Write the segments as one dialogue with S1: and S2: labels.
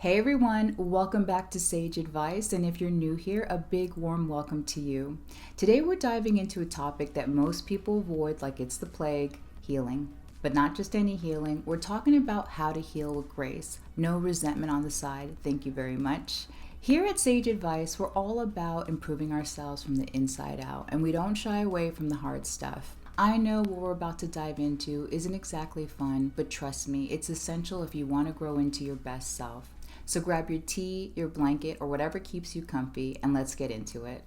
S1: Hey everyone, welcome back to Sage Advice, and if you're new here, a big warm welcome to you. Today we're diving into a topic that most people avoid like it's the plague, healing. But not just any healing, we're talking about how to heal with grace. No resentment on the side, thank you very much. Here at Sage Advice, we're all about improving ourselves from the inside out, and we don't shy away from the hard stuff. I know what we're about to dive into isn't exactly fun, but trust me, it's essential if you want to grow into your best self. So grab your tea, your blanket, or whatever keeps you comfy, and let's get into it.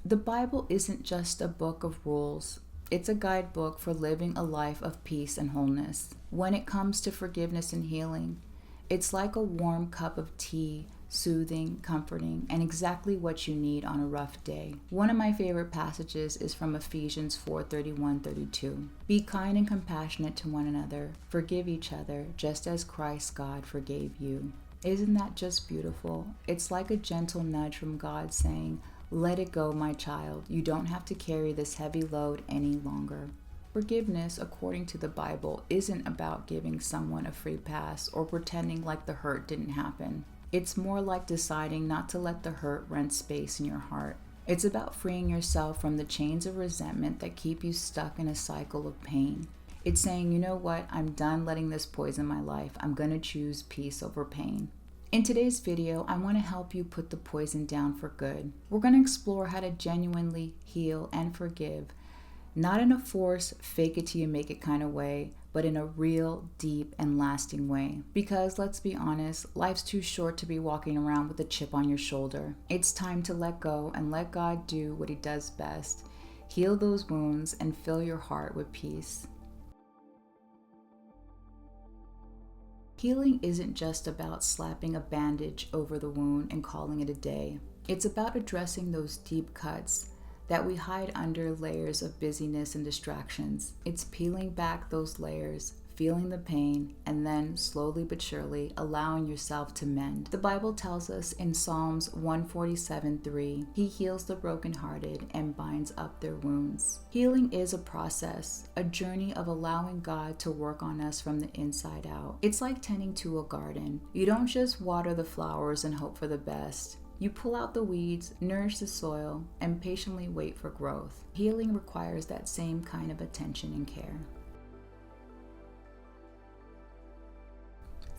S1: The Bible isn't just a book of rules. It's a guidebook for living a life of peace and wholeness. When it comes to forgiveness and healing, it's like a warm cup of tea, soothing, comforting, and exactly what you need on a rough day. One of my favorite passages is from Ephesians 4:31-32. Be kind and compassionate to one another. Forgive each other, just as Christ God forgave you. Isn't that just beautiful? It's like a gentle nudge from God saying, let it go, my child. You don't have to carry this heavy load any longer. Forgiveness, according to the Bible, isn't about giving someone a free pass or pretending like the hurt didn't happen. It's more like deciding not to let the hurt rent space in your heart. It's about freeing yourself from the chains of resentment that keep you stuck in a cycle of pain. It's saying, you know what, I'm done letting this poison my life. I'm going to choose peace over pain. In today's video, I want to help you put the poison down for good. We're going to explore how to genuinely heal and forgive, not in a force, fake it till you make it kind of way, but in a real, deep, and lasting way. Because let's be honest, life's too short to be walking around with a chip on your shoulder. It's time to let go and let God do what He does best. Heal those wounds and fill your heart with peace. Healing isn't just about slapping a bandage over the wound and calling it a day. It's about addressing those deep cuts that we hide under layers of busyness and distractions. It's peeling back those layers, feeling the pain, and then slowly but surely allowing yourself to mend. The Bible tells us in Psalms 147:3, He heals the brokenhearted and binds up their wounds. Healing is a process, a journey of allowing God to work on us from the inside out. It's like tending to a garden. You don't just water the flowers and hope for the best. You pull out the weeds, nourish the soil, and patiently wait for growth. Healing requires that same kind of attention and care.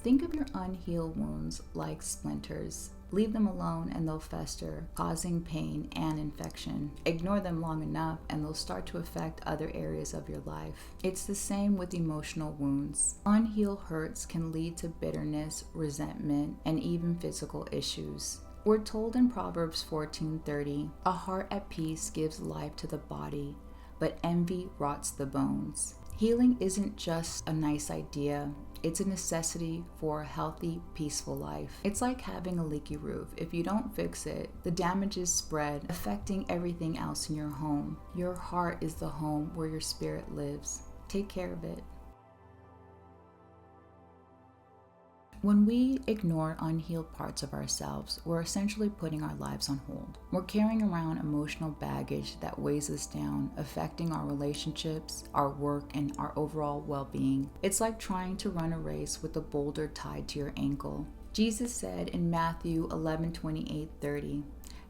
S1: Think of your unhealed wounds like splinters. Leave them alone and they'll fester, causing pain and infection. Ignore them long enough and they'll start to affect other areas of your life. It's the same with emotional wounds. Unhealed hurts can lead to bitterness, resentment, and even physical issues. We're told in Proverbs 14:30, a heart at peace gives life to the body, but envy rots the bones. Healing isn't just a nice idea, it's a necessity for a healthy, peaceful life. It's like having a leaky roof. If you don't fix it, the damages spread, affecting everything else in your home. Your heart is the home where your spirit lives. Take care of it. When we ignore unhealed parts of ourselves, we're essentially putting our lives on hold. We're carrying around emotional baggage that weighs us down, affecting our relationships, our work, and our overall well-being. It's like trying to run a race with a boulder tied to your ankle. Jesus said in Matthew 11:28-30,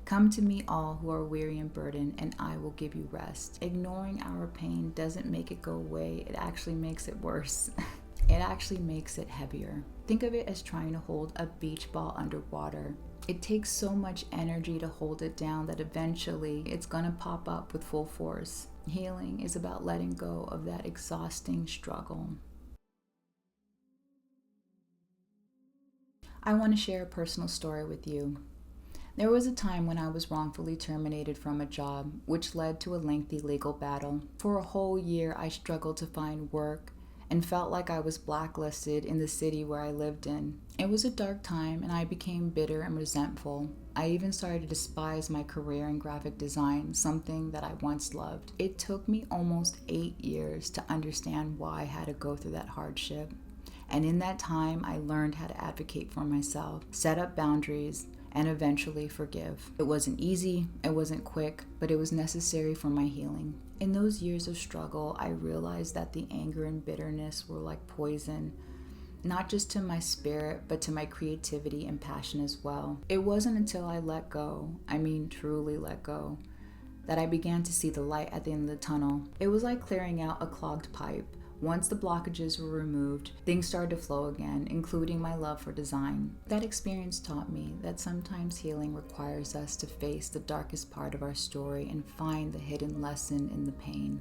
S1: Come to me all who are weary and burdened, and I will give you rest. Ignoring our pain doesn't make it go away, it actually makes it worse. It actually makes it heavier. Think of it as trying to hold a beach ball underwater. It takes so much energy to hold it down that eventually it's gonna pop up with full force. Healing is about letting go of that exhausting struggle. I want to share a personal story with you. There was a time when I was wrongfully terminated from a job, which led to a lengthy legal battle. For a whole year, I struggled to find work and felt like I was blacklisted in the city where I lived in. It was a dark time and I became bitter and resentful. I even started to despise my career in graphic design, something that I once loved. It took me almost 8 years to understand why I had to go through that hardship. And in that time, I learned how to advocate for myself, set up boundaries, and eventually forgive. It wasn't easy, it wasn't quick, but it was necessary for my healing. In those years of struggle, I realized that the anger and bitterness were like poison. not just to my spirit, but to my creativity and passion as well. It wasn't until I let go, truly let go, that I began to see the light at the end of the tunnel. It was like clearing out a clogged pipe. Once the blockages were removed, things started to flow again, including my love for design. That experience taught me that sometimes healing requires us to face the darkest part of our story and find the hidden lesson in the pain.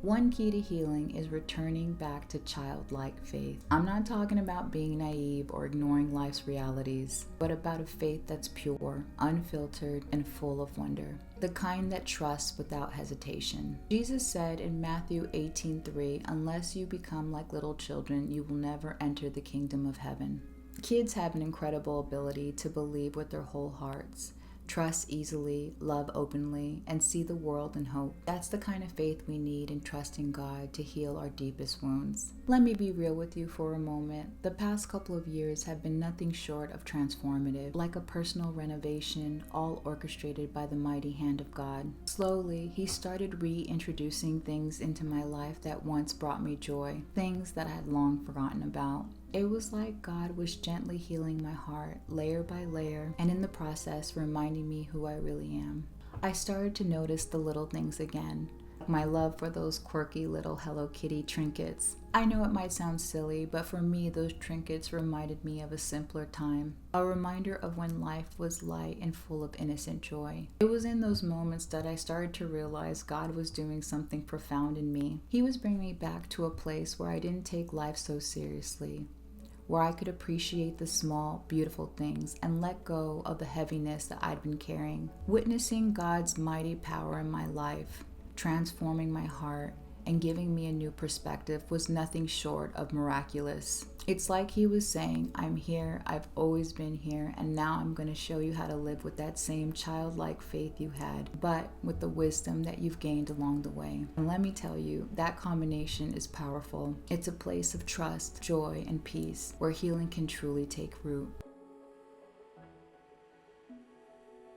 S1: One key to healing is returning back to childlike faith. I'm not talking about being naive or ignoring life's realities, but about a faith that's pure, unfiltered, and full of wonder. The kind that trusts without hesitation. Jesus said in Matthew 18:3, "Unless you become like little children, you will never enter the kingdom of heaven." Kids have an incredible ability to believe with their whole hearts, trust easily, love openly, and see the world in hope. That's the kind of faith we need in trusting God to heal our deepest wounds. Let me be real with you for a moment. The past couple of years have been nothing short of transformative, like a personal renovation, all orchestrated by the mighty hand of God. Slowly, He started reintroducing things into my life that once brought me joy, things that I had long forgotten about. It was like God was gently healing my heart, layer by layer, and in the process reminding me who I really am. I started to notice the little things again, my love for those quirky little Hello Kitty trinkets. I know it might sound silly, but for me, those trinkets reminded me of a simpler time, a reminder of when life was light and full of innocent joy. It was in those moments that I started to realize God was doing something profound in me. He was bringing me back to a place where I didn't take life so seriously, where I could appreciate the small, beautiful things and let go of the heaviness that I'd been carrying. Witnessing God's mighty power in my life, transforming my heart, and giving me a new perspective was nothing short of miraculous. It's like He was saying, "I'm here, I've always been here, and now I'm going to show you how to live with that same childlike faith you had, but with the wisdom that you've gained along the way." And let me tell you, that combination is powerful. It's a place of trust, joy, and peace, where healing can truly take root.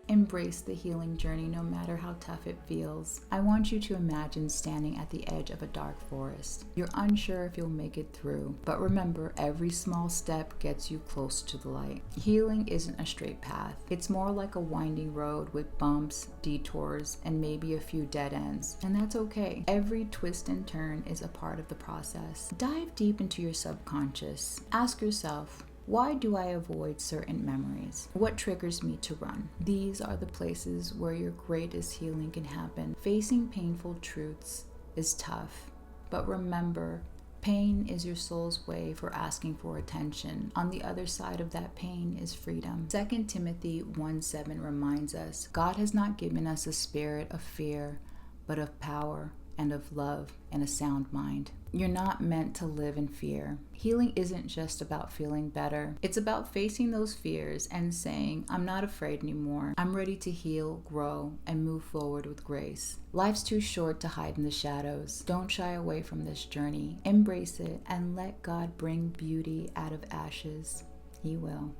S1: Embrace the healing journey no matter how tough it feels. I want you to imagine standing at the edge of a dark forest. You're unsure if you'll make it through, but remember, every small step gets you close to the light. Healing isn't a straight path. It's more like a winding road with bumps, detours, and maybe a few dead ends. And that's okay. Every twist and turn is a part of the process. Dive deep into your subconscious. Ask yourself, why do I avoid certain memories? What triggers me to run? These are the places where your greatest healing can happen. Facing painful truths is tough, but remember, pain is your soul's way for asking for attention. On the other side of that pain is freedom. 2 Timothy 1:7 reminds us, God has not given us a spirit of fear, but of power and of love and a sound mind. You're not meant to live in fear. Healing isn't just about feeling better. It's about facing those fears and saying, "I'm not afraid anymore. I'm ready to heal, grow, and move forward with grace." Life's too short to hide in the shadows. Don't shy away from this journey. Embrace it and let God bring beauty out of ashes. He will.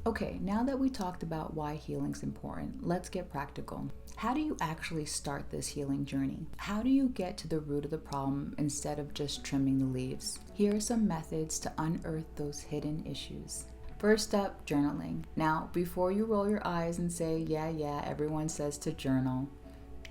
S1: Okay, now that we talked about why healing's important, let's get practical. How do you actually start this healing journey? How do you get to the root of the problem instead of just trimming the leaves? Here are some methods to unearth those hidden issues. First up, journaling. Now, before you roll your eyes and say, yeah, everyone says to journal,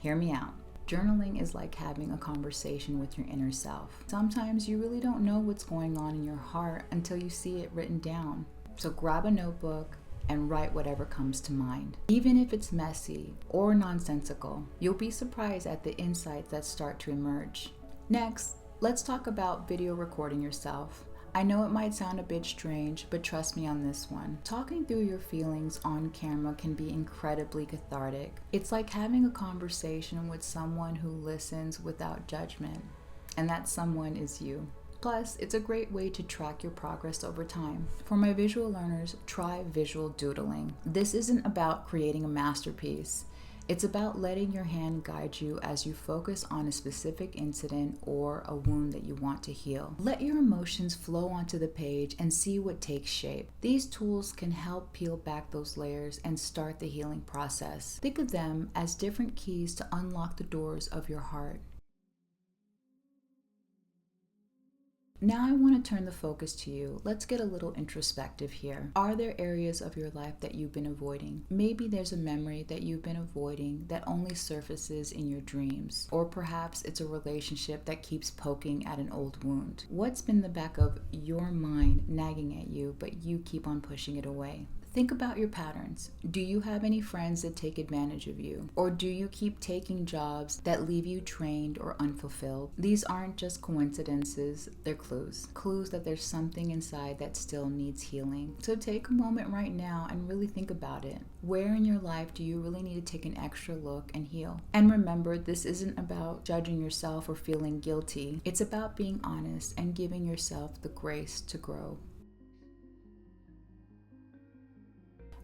S1: hear me out. Journaling is like having a conversation with your inner self. Sometimes you really don't know what's going on in your heart until you see it written down. So grab a notebook and write whatever comes to mind. Even if it's messy or nonsensical, you'll be surprised at the insights that start to emerge. Next, let's talk about video recording yourself. I know it might sound a bit strange, but trust me on this one. Talking through your feelings on camera can be incredibly cathartic. It's like having a conversation with someone who listens without judgment, and that someone is you. Plus, it's a great way to track your progress over time. For my visual learners, try visual doodling. This isn't about creating a masterpiece. It's about letting your hand guide you as you focus on a specific incident or a wound that you want to heal. Let your emotions flow onto the page and see what takes shape. These tools can help peel back those layers and start the healing process. Think of them as different keys to unlock the doors of your heart. Now I want to turn the focus to you. Let's get a little introspective here. Are there areas of your life that you've been avoiding? Maybe there's a memory that you've been avoiding that only surfaces in your dreams. Or perhaps it's a relationship that keeps poking at an old wound. What's been the back of your mind nagging at you, but you keep on pushing it away? Think about your patterns. Do you have any friends that take advantage of you? Or do you keep taking jobs that leave you drained or unfulfilled? These aren't just coincidences, they're clues. Clues that there's something inside that still needs healing. So take a moment right now and really think about it. Where in your life do you really need to take an extra look and heal? And remember, this isn't about judging yourself or feeling guilty. It's about being honest and giving yourself the grace to grow.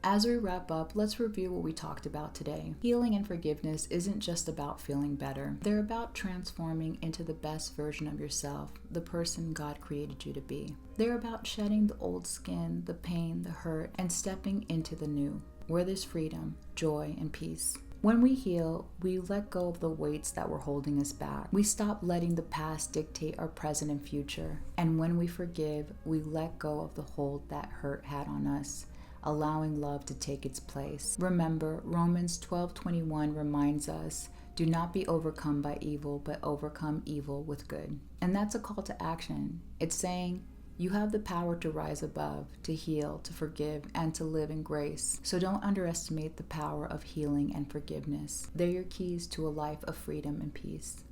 S1: As we wrap up, let's review what we talked about today. Healing and forgiveness isn't just about feeling better. They're about transforming into the best version of yourself, the person God created you to be. They're about shedding the old skin, the pain, the hurt, and stepping into the new, where there's freedom, joy, and peace. When we heal, we let go of the weights that were holding us back. We stop letting the past dictate our present and future. And when we forgive, we let go of the hold that hurt had on us, allowing love to take its place. Remember, Romans 12:21 reminds us, do not be overcome by evil, but overcome evil with good. And that's a call to action. It's saying, you have the power to rise above, to heal, to forgive, and to live in grace. So don't underestimate the power of healing and forgiveness. They're your keys to a life of freedom and peace.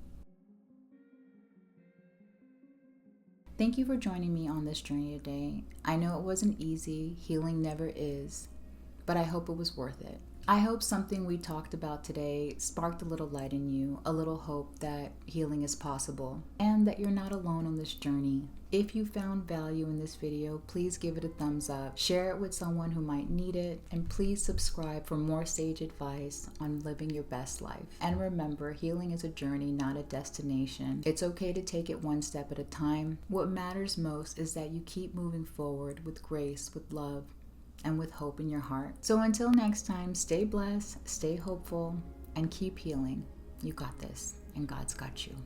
S1: Thank you for joining me on this journey today. I know it wasn't easy, healing never is, but I hope it was worth it. I hope something we talked about today sparked a little light in you, a little hope that healing is possible, and that you're not alone on this journey. If you found value in this video, please give it a thumbs up, share it with someone who might need it, and please subscribe for more sage advice on living your best life. And remember, healing is a journey, not a destination. It's okay to take it one step at a time. What matters most is that you keep moving forward with grace, with love, and with hope in your heart. So until next time, stay blessed, stay hopeful, and keep healing. You got this, and God's got you.